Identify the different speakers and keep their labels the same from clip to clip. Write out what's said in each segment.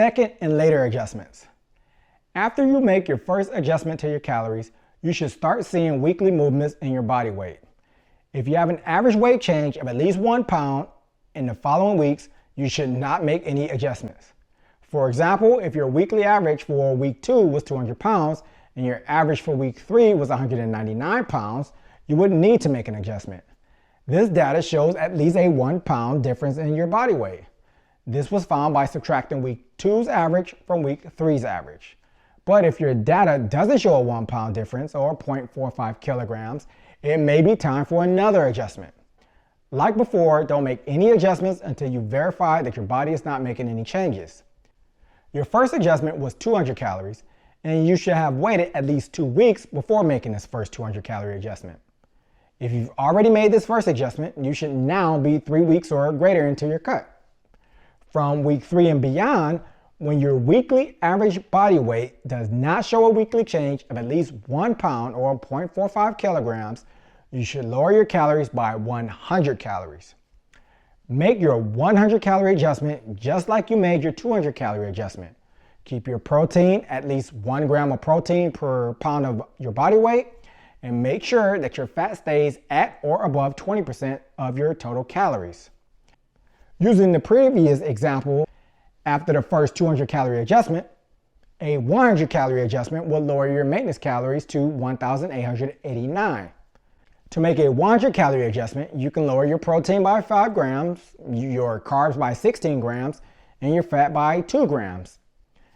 Speaker 1: Second and later adjustments. After you make your first adjustment to your calories, you should start seeing weekly movements in your body weight. If you have an average weight change of at least 1 pound in the following weeks, you should not make any adjustments. For example, if your weekly average for week 2 was 200 pounds and your average for week 3 was 199 pounds, you wouldn't need to make an adjustment. This data shows at least a 1 pound difference in your body weight. This was found by subtracting week 2's average from week 3's average. But if your data doesn't show a 1 pound difference or 0.45 kilograms, it may be time for another adjustment. Like before, don't make any adjustments until you verify that your body is not making any changes. Your first adjustment was 200 calories, and you should have waited at least 2 weeks before making this first 200 calorie adjustment. If you've already made this first adjustment, you should now be 3 weeks or greater into your cut. From week 3 and beyond, when your weekly average body weight does not show a weekly change of at least 1 pound or 0.45 kilograms, you should lower your calories by 100 calories. Make your 100 calorie adjustment just like you made your 200 calorie adjustment. Keep your protein at least 1 gram of protein per pound of your body weight, and make sure that your fat stays at or above 20% of your total calories. Using the previous example, after the first 200 calorie adjustment, a 100 calorie adjustment will lower your maintenance calories to 1,889. To make a 100 calorie adjustment, you can lower your protein by 5 grams, your carbs by 16 grams, and your fat by 2 grams.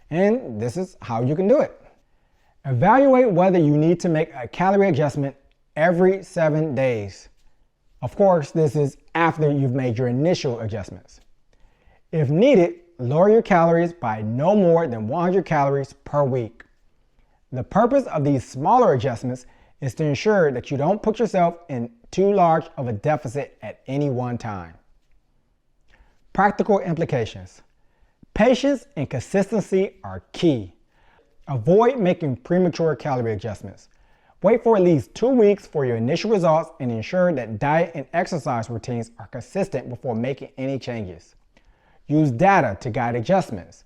Speaker 1: And this is how you can do it. Evaluate whether you need to make a calorie adjustment every 7 days. Of course, this is after you've made your initial adjustments. If needed, lower your calories by no more than 100 calories per week. The purpose of these smaller adjustments is to ensure that you don't put yourself in too large of a deficit at any one time. Practical implications. Patience and consistency are key. Avoid making premature calorie adjustments. Wait for at least 2 weeks for your initial results and ensure that diet and exercise routines are consistent before making any changes. Use data to guide adjustments.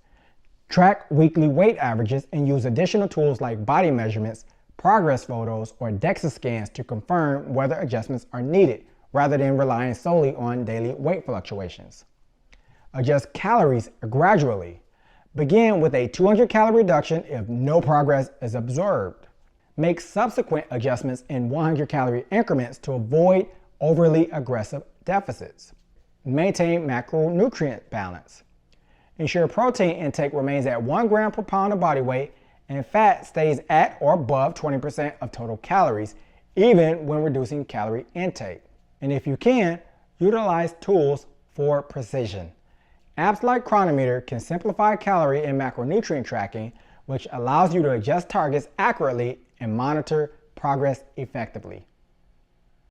Speaker 1: Track weekly weight averages and use additional tools like body measurements, progress photos, or DEXA scans to confirm whether adjustments are needed rather than relying solely on daily weight fluctuations. Adjust calories gradually. Begin with a 200 calorie reduction if no progress is observed. Make subsequent adjustments in 100 calorie increments to avoid overly aggressive deficits. Maintain macronutrient balance. Ensure protein intake remains at 1 gram per pound of body weight and fat stays at or above 20% of total calories, even when reducing calorie intake. And if you can, utilize tools for precision. Apps like Cronometer can simplify calorie and macronutrient tracking, which allows you to adjust targets accurately and monitor progress effectively.